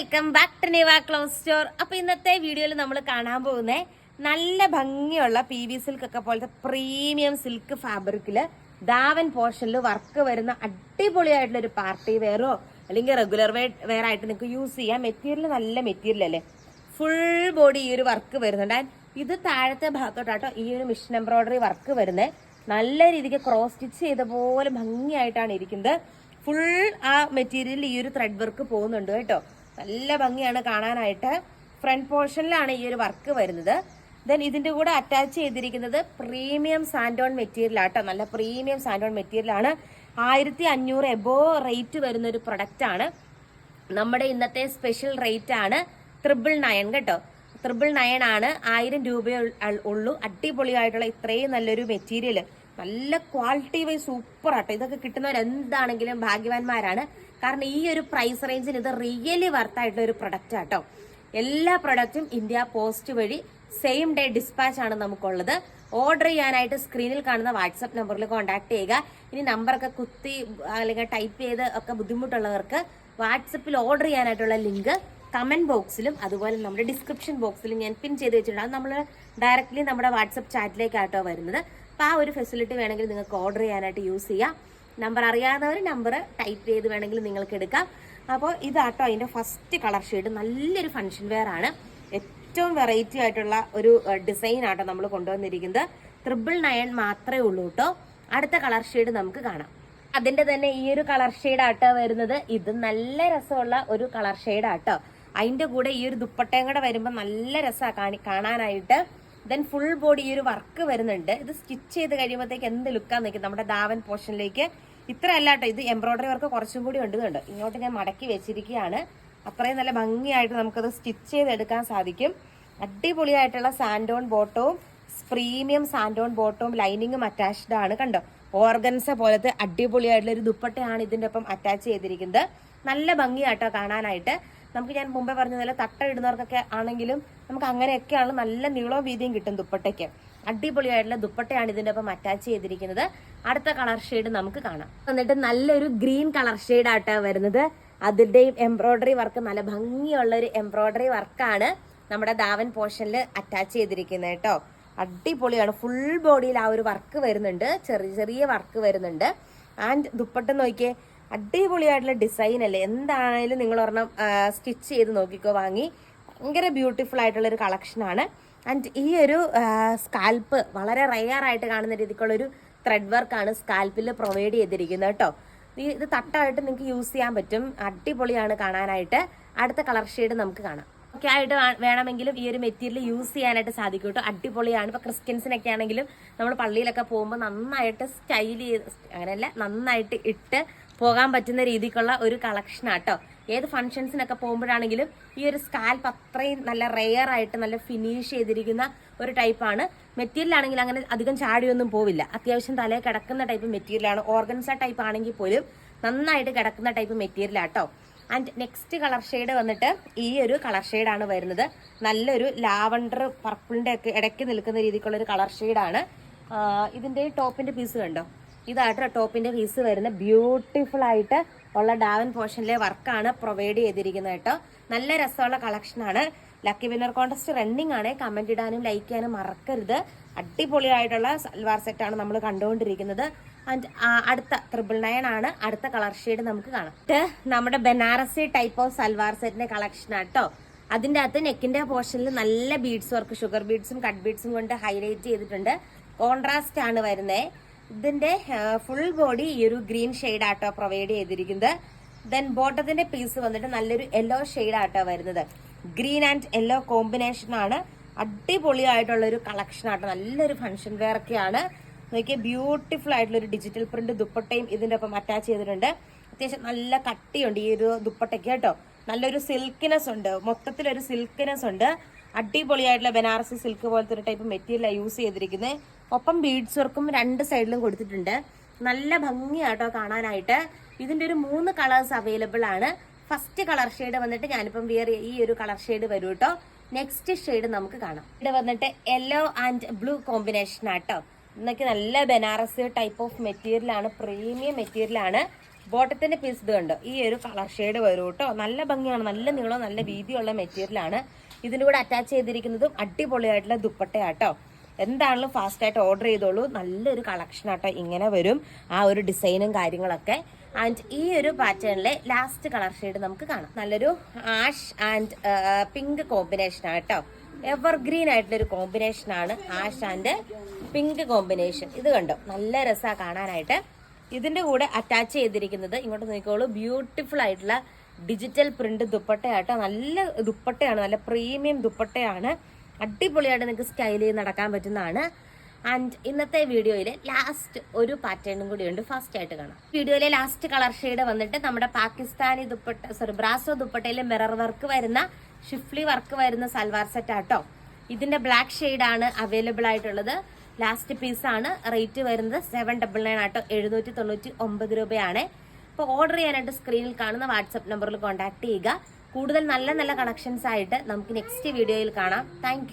Welcome back to Niva cloth store. അപ്പൊ ഇന്നത്തെ വീഡിയോയിൽ നമ്മൾ കാണാൻ പോകുന്നത് നല്ല ഭംഗിയുള്ള PV സിൽക്ക് ഒക്കെ പോലത്തെ പ്രീമിയം സിൽക്ക് ഫാബ്രിക്കില് ദാവൻ പോർഷനിൽ വർക്ക് വരുന്ന അടിപൊളിയായിട്ടുള്ള ഒരു പാർട്ടി വെയറോ അല്ലെങ്കിൽ റെഗുലർ വെയർ ആയിട്ട് നിങ്ങൾക്ക് യൂസ് ചെയ്യാം. മെറ്റീരിയൽ നല്ല മെറ്റീരിയൽ അല്ലേ, ഫുൾ ബോഡി ഈ ഒരു വർക്ക് വരുന്നുണ്ട്. ഇത് താഴത്തെ ഭാഗത്തോട്ടാട്ടോ ഈ ഒരു മിഷൻ എംബ്രോയിഡറി വർക്ക് വരുന്നത്. നല്ല രീതിക്ക് ക്രോസ് സ്റ്റിച്ച് ചെയ്ത പോലെ ഭംഗിയായിട്ടാണ് ഇരിക്കുന്നത്. ഫുൾ ആ മെറ്റീരിയൽ ഈ ഒരു ത്രെഡ് വർക്ക് പോകുന്നുണ്ട് കേട്ടോ. നല്ല ഭംഗിയാണ് കാണാനായിട്ട്. ഫ്രണ്ട് പോർഷനിലാണ് ഈ ഒരു വർക്ക് വരുന്നത്. ദെൻ ഇതിന്റെ കൂടെ അറ്റാച്ച് ചെയ്തിരിക്കുന്നത് പ്രീമിയം സാൻഡോൺ മെറ്റീരിയൽ ആട്ടോ. നല്ല പ്രീമിയം സാൻഡോൺ മെറ്റീരിയൽ ആണ്. 1500 എബോ റേറ്റ് വരുന്ന ഒരു പ്രൊഡക്റ്റ് ആണ്. നമ്മുടെ ഇന്നത്തെ സ്പെഷ്യൽ റേറ്റ് ആണ് 999 കേട്ടോ. 999 ആണ്. 1000 രൂപയേ ഉള്ളൂ. അടിപൊളിയായിട്ടുള്ള ഇത്രയും നല്ലൊരു മെറ്റീരിയൽ, നല്ല ക്വാളിറ്റി വൈസ് സൂപ്പർ ആട്ടോ. ഇതൊക്കെ കിട്ടുന്നവർ എന്താണെങ്കിലും ഭാഗ്യവാന്മാരാണ്. കാരണം ഈ ഒരു പ്രൈസ് റേഞ്ചിന് ഇത് റിയലി വർത്ത് ആയിട്ടുള്ള ഒരു പ്രൊഡക്റ്റ് ആട്ടോ. എല്ലാ പ്രൊഡക്റ്റും ഇന്ത്യ പോസ്റ്റ് വഴി സെയിം ഡേ ഡിസ്പാച്ച് ആണ് നമുക്കുള്ളത്. ഓർഡർ ചെയ്യാനായിട്ട് സ്ക്രീനിൽ കാണുന്ന വാട്സപ്പ് നമ്പറിൽ കോൺടാക്ട് ചെയ്യുക. ഇനി നമ്പറൊക്കെ കുത്തി അല്ലെങ്കിൽ ടൈപ്പ് ചെയ്ത് ഒക്കെ ബുദ്ധിമുട്ടുള്ളവർക്ക് വാട്സപ്പിൽ ഓർഡർ ചെയ്യാനായിട്ടുള്ള ലിങ്ക് കമന്റ് ബോക്സിലും അതുപോലെ നമ്മുടെ ഡിസ്ക്രിപ്ഷൻ ബോക്സിലും ഞാൻ പിൻ ചെയ്ത് വെച്ചിട്ടുണ്ട്. അത് നമ്മൾ ഡയറക്റ്റ്ലി നമ്മുടെ വാട്സപ്പ് ചാറ്റിലേക്കാട്ടോ വരുന്നത്. അപ്പോൾ ആ ഒരു ഫെസിലിറ്റി വേണമെങ്കിൽ നിങ്ങൾക്ക് ഓർഡർ ചെയ്യാനായിട്ട് യൂസ് ചെയ്യാം. നമ്പർ അറിയാവുന്നവർ നമ്പർ ടൈപ്പ് ചെയ്ത് വേണമെങ്കിൽ നിങ്ങൾക്ക് എടുക്കാം. അപ്പോൾ ഇതാട്ടോ അതിൻ്റെ ഫസ്റ്റ് കളർ ഷെയ്ഡ്. നല്ലൊരു ഫംഗ്ഷൻ വെയർ ആണ്. ഏറ്റവും വെറൈറ്റി ആയിട്ടുള്ള ഒരു ഡിസൈൻ ആട്ടോ നമ്മൾ കൊണ്ടുവന്നിരിക്കുന്നത്. 999 മാത്രമേ ഉള്ളൂ കേട്ടോ. അടുത്ത കളർ ഷെയ്ഡ് നമുക്ക് കാണാം. അതിന്റെ തന്നെ ഈ ഒരു കളർ ഷെയ്ഡ് ആട്ടോ വരുന്നത്. ഇത് നല്ല രസമുള്ള ഒരു കളർ ഷെയ്ഡ് ആട്ടോ. അതിന്റെ കൂടെ ഈ ഒരു ദുപ്പട്ടയും കൂടെ വരുമ്പോൾ നല്ല രസമാണ് കാണാനായിട്ട്. ദെൻ ഫുൾ ബോഡി ഈ ഒരു വർക്ക് വരുന്നുണ്ട്. ഇത് സ്റ്റിച്ച് ചെയ്ത് കഴിയുമ്പോഴത്തേക്ക് എന്ത് ലുക്കാന്ന് നോക്കി നമ്മുടെ ദാവൻ പോർഷനിലേക്ക്. ഇത്ര അല്ല കേട്ടോ, ഇത് എംബ്രോയിഡറി വർക്ക് കുറച്ചും കൂടി ഉണ്ട് കണ്ടോ. ഇങ്ങോട്ട് ഞാൻ മടക്കി വെച്ചിരിക്കുകയാണ്. അത്രയും നല്ല ഭംഗിയായിട്ട് നമുക്കത് സ്റ്റിച്ച് ചെയ്തെടുക്കാൻ സാധിക്കും. അടിപൊളിയായിട്ടുള്ള സാൻഡോൺ ബോട്ടവും പ്രീമിയം സാൻഡോൺ ബോട്ടവും ലൈനിങ്ങും അറ്റാച്ച്ഡ് ആണ് കണ്ടോ. ഓർഗൻസ പോലത്തെ അടിപൊളിയായിട്ടുള്ള ഒരു ദുപ്പട്ടയാണ് ഇതിന്റെ ഒപ്പം അറ്റാച്ച് ചെയ്തിരിക്കുന്നത്. നല്ല ഭംഗിയാട്ടോ കാണാനായിട്ട്. നമുക്ക് ഞാൻ മുമ്പേ പറഞ്ഞതുപോലെ തട്ട ഇടുന്നവർക്കൊക്കെ ആണെങ്കിലും നമുക്ക് അങ്ങനെയൊക്കെയാണ് നല്ല നീളവും വീതിയും കിട്ടും ദുപ്പട്ടയ്ക്ക്. അടിപൊളിയായിട്ടുള്ള ദുപ്പട്ടയാണ് ഇതിന്റെ ഒപ്പം അറ്റാച്ച് ചെയ്തിരിക്കുന്നത്. അടുത്ത കളർ ഷെയ്ഡ് നമുക്ക് കാണാം. എന്നിട്ട് നല്ലൊരു ഗ്രീൻ കളർ ഷെയ്ഡ് ആട്ടോ വരുന്നത്. അതിന്റെയും എംബ്രോയിഡറി വർക്ക് നല്ല ഭംഗിയുള്ള ഒരു എംബ്രോയിഡറി വർക്കാണ് നമ്മുടെ ദാവൻ പോർഷനിൽ അറ്റാച്ച് ചെയ്തിരിക്കുന്നത് കേട്ടോ. അടിപൊളിയാണ്. ഫുൾ ബോഡിയിൽ ആ ഒരു വർക്ക് വരുന്നുണ്ട്, ചെറിയ ചെറിയ വർക്ക് വരുന്നുണ്ട്. ആൻഡ് ദുപ്പട്ട നോക്കിയേ, അടിപൊളിയായിട്ടുള്ള ഡിസൈൻ അല്ലേ. എന്താണേലും നിങ്ങൾ ഒരെണ്ണം സ്റ്റിച്ച് ചെയ്ത് നോക്കിക്കോ വാങ്ങി. ഭയങ്കര ബ്യൂട്ടിഫുൾ ആയിട്ടുള്ള ഒരു കളക്ഷനാണ്. ആൻഡ് ഈ ഒരു സ്കാൽപ്പ് വളരെ റെയർ ആയിട്ട് കാണുന്ന രീതിക്കുള്ള ഒരു ത്രെഡ് വർക്കാണ് സ്കാൽപ്പിൽ പ്രൊവൈഡ് ചെയ്തിരിക്കുന്നത് കേട്ടോ. ഇത് തട്ടായിട്ട് നിങ്ങൾക്ക് യൂസ് ചെയ്യാൻ പറ്റും. അടിപൊളിയാണ് കാണാനായിട്ട്. അടുത്ത കളർ ഷെയ്ഡ് നമുക്ക് കാണാം. ഒക്കെ ആയിട്ട് വേണമെങ്കിലും ഈ ഒരു മെറ്റീരിയൽ യൂസ് ചെയ്യാനായിട്ട് സാധിക്കും കേട്ടോ. അടിപൊളിയാണ്. ഇപ്പൊ ക്രിസ്ത്യൻസിനൊക്കെ ആണെങ്കിലും നമ്മൾ പള്ളിയിലൊക്കെ പോകുമ്പോൾ നന്നായിട്ട് സ്റ്റൈൽ ചെയ്ത്, അങ്ങനെയല്ല, നന്നായിട്ട് ഇട്ട് പോകാൻ പറ്റുന്ന രീതിക്കുള്ള ഒരു കളക്ഷൻ ആട്ടോ. ഏത് ഫംഗ്ഷൻസിനൊക്കെ പോകുമ്പോഴാണെങ്കിലും ഈ ഒരു സ്കാൽപ്പ് അത്രയും നല്ല റെയർ ആയിട്ട് നല്ല ഫിനിഷ് ചെയ്തിരിക്കുന്ന ഒരു ടൈപ്പാണ്. മെറ്റീരിയൽ ആണെങ്കിൽ അങ്ങനെ അധികം ചാടിയൊന്നും പോവില്ല. അത്യാവശ്യം തലയിൽ കിടക്കുന്ന ടൈപ്പ് മെറ്റീരിയലാണ്. ഓർഗൻസ ടൈപ്പ് ആണെങ്കിൽ പോലും നന്നായിട്ട് കിടക്കുന്ന ടൈപ്പ് മെറ്റീരിയൽ ആട്ടോ. ആൻഡ് നെക്സ്റ്റ് കളർ ഷെയ്ഡ് വന്നിട്ട് ഈ ഒരു കളർ ഷെയ്ഡാണ് വരുന്നത്. നല്ലൊരു ലാവണ്ടർ പർപ്പിളിന്റെ ഒക്കെ ഇടയ്ക്ക് നിൽക്കുന്ന രീതിക്കുള്ള ഒരു കളർ ഷെയ്ഡാണ്. ഇതിന്റെ ടോപ്പിന്റെ പീസ് കണ്ടോ. ഇതായിട്ട് ടോപ്പിന്റെ പീസ് വരുന്ന ബ്യൂട്ടിഫുൾ ആയിട്ട് ഉള്ള ഡാവൻ പോർഷനിലെ വർക്കാണ് പ്രൊവൈഡ് ചെയ്തിരിക്കുന്നത് കേട്ടോ. നല്ല രസമുള്ള കളക്ഷനാണ്. ലക്കി വിന്നർ കോൺടെസ്റ്റ് റണ്ണിങ് ആണ്. കമന്റ് ഇടാനും ലൈക്ക് ചെയ്യാനും മറക്കരുത്. അടിപൊളിയായിട്ടുള്ള സൽവാർ സെറ്റാണ് നമ്മൾ കണ്ടുകൊണ്ടിരിക്കുന്നത്. ആൻഡ് അടുത്ത 999 ആണ്. അടുത്ത കളർ ഷെയ്ഡ് നമുക്ക് കാണാം. നമ്മുടെ ബനാറസി ടൈപ്പ് ഓഫ് സൽവാർ സെറ്റിന്റെ കളക്ഷൻ ആട്ടോ. അതിന്റെ അകത്ത് നെക്കിന്റെ പോർഷനിൽ നല്ല ബീഡ്സ് വർക്ക്, ഷുഗർ ബീഡ്സും കട്ട് ബീഡ്സും കൊണ്ട് ഹൈലൈറ്റ് ചെയ്തിട്ടുണ്ട്. കോൺട്രാസ്റ്റ് ആണ് വരുന്നത്. ഇതിന്റെ ഫുൾ ബോഡി ഈ ഒരു ഗ്രീൻ ഷെയ്ഡ് ആട്ടോ പ്രൊവൈഡ് ചെയ്തിരിക്കുന്നത്. ദെൻ ബോട്ടത്തിന്റെ പീസ് വന്നിട്ട് നല്ലൊരു യെല്ലോ ഷെയ്ഡ് ആട്ടോ വരുന്നത്. ഗ്രീൻ ആൻഡ് യെല്ലോ കോമ്പിനേഷൻ ആണ്. അടിപൊളിയായിട്ടുള്ള ഒരു കളക്ഷൻ ആട്ടോ. നല്ലൊരു ഫംഗ്ഷൻ വെയർ ഒക്കെയാണ്. നോക്കിയാൽ ബ്യൂട്ടിഫുൾ ആയിട്ടുള്ള ഒരു ഡിജിറ്റൽ പ്രിന്റ് ദുപ്പട്ടയും ഇതിന്റെ ഒപ്പം അറ്റാച്ച് ചെയ്തിട്ടുണ്ട്. അത്യാവശ്യം നല്ല കട്ടിയുണ്ട് ഈ ഒരു ദുപ്പട്ടയ്ക്ക് കേട്ടോ. നല്ലൊരു സിൽക്കിനെസ് ഉണ്ട്, മൊത്തത്തിലൊരു സിൽക്കിനെസ് ഉണ്ട്. അടിപൊളിയായിട്ടുള്ള ബനാറസി സിൽക്ക് പോലത്തെ ഒരു ടൈപ്പ് മെറ്റീരിയലാണ് യൂസ് ചെയ്തിരിക്കുന്നത്. ഒപ്പം ബീഡ്സ് വർക്കും രണ്ട് സൈഡിലും കൊടുത്തിട്ടുണ്ട്. നല്ല ഭംഗിയാട്ടോ കാണാനായിട്ട്. ഇതിന്റെ ഒരു 3 കളേഴ്സ് അവൈലബിൾ ആണ്. ഫസ്റ്റ് കളർ ഷെയ്ഡ് വന്നിട്ട് ഞാനിപ്പം വിയർ ഈ ഒരു കളർ ഷെയ്ഡ് വരും കേട്ടോ. നെക്സ്റ്റ് ഷെയ്ഡ് നമുക്ക് കാണാം. ഇവിടെ വന്നിട്ട് യെല്ലോ ആൻഡ് ബ്ലൂ കോമ്പിനേഷൻ ആട്ടോ. ഇന്നൊക്കെ നല്ല ബനാറസി ടൈപ്പ് ഓഫ് മെറ്റീരിയൽ ആണ്. പ്രീമിയം മെറ്റീരിയൽ ആണ്. ബോട്ടത്തിന്റെ പീസ് ഇത് കണ്ടോ, ഈ ഒരു കളർ ഷെയ്ഡ് വരും കേട്ടോ. നല്ല ഭംഗിയാണ്, നല്ല നീളം നല്ല വീതിയുള്ള മെറ്റീരിയലാണ്. ഇതിൻ്റെ കൂടെ അറ്റാച്ച് ചെയ്തിരിക്കുന്നതും അടിപൊളിയായിട്ടുള്ള ദുപ്പട്ടയാട്ടോ. എന്താണെങ്കിലും ഫാസ്റ്റ് ആയിട്ട് ഓർഡർ ചെയ്തോളൂ. നല്ലൊരു കളക്ഷൻ ആട്ടോ. ഇങ്ങനെ വരും ആ ഒരു ഡിസൈനും കാര്യങ്ങളൊക്കെ. ആൻഡ് ഈ ഒരു പാറ്റേണിലെ ലാസ്റ്റ് കളർ ഷെയ്ഡ് നമുക്ക് കാണാം. നല്ലൊരു ആഷ് ആൻഡ് പിങ്ക് കോമ്പിനേഷൻ ആട്ടോ. എവർഗ്രീൻ ആയിട്ടുള്ള ഒരു കോമ്പിനേഷൻ ആണ് ആഷ് ആൻഡ് പിങ്ക് കോമ്പിനേഷൻ. ഇത് കണ്ടോ, നല്ല രസമാണ് കാണാനായിട്ട്. ഇതിന്റെ കൂടെ അറ്റാച്ച് ചെയ്തിരിക്കുന്നത് ഇങ്ങോട്ട് നോക്കിക്കോളൂ, ബ്യൂട്ടിഫുൾ ആയിട്ടുള്ള ഡിജിറ്റൽ പ്രിന്റ് ദുപ്പട്ടയാട്ടോ. നല്ല ദുപ്പട്ടയാണ്, നല്ല പ്രീമിയം ദുപ്പട്ടയാണ്. അടിപൊളിയായിട്ട് നിങ്ങൾക്ക് സ്റ്റൈൽ ചെയ്ത് നടക്കാൻ പറ്റുന്നതാണ്. ആൻഡ് ഇന്നത്തെ വീഡിയോയിലെ ലാസ്റ്റ് ഒരു പാറ്റേണും കൂടി ഉണ്ട്, ഫാസ്റ്റ് ആയിട്ട് കാണാം. വീഡിയോയിലെ ലാസ്റ്റ് കളർ ഷെയ്ഡ് വന്നിട്ട് നമ്മുടെ പാകിസ്ഥാനി ബ്രാസോ ദുപ്പട്ടയിലെ മിറർ വർക്ക് വരുന്ന ഷിഫ്ലി വർക്ക് വരുന്ന സൽവാർ സെറ്റ് ആട്ടോ. ഇതിന്റെ ബ്ലാക്ക് ഷെയ്ഡ് ആണ് അവൈലബിൾ ആയിട്ടുള്ളത്. ലാസ്റ്റ് പീസാണ്. റേറ്റ് വരുന്നത് 799 ആട്ടോ. 799 രൂപയാണ്. അപ്പോൾ ഓർഡർ ചെയ്യാനായിട്ട് സ്ക്രീനിൽ കാണുന്ന വാട്സപ്പ് നമ്പറിൽ കോൺടാക്ട് ചെയ്യുക. കൂടുതൽ നല്ല നല്ല കളക്ഷൻസ് ആയിട്ട് നമുക്ക് നെക്സ്റ്റ് വീഡിയോയിൽ കാണാം. താങ്ക്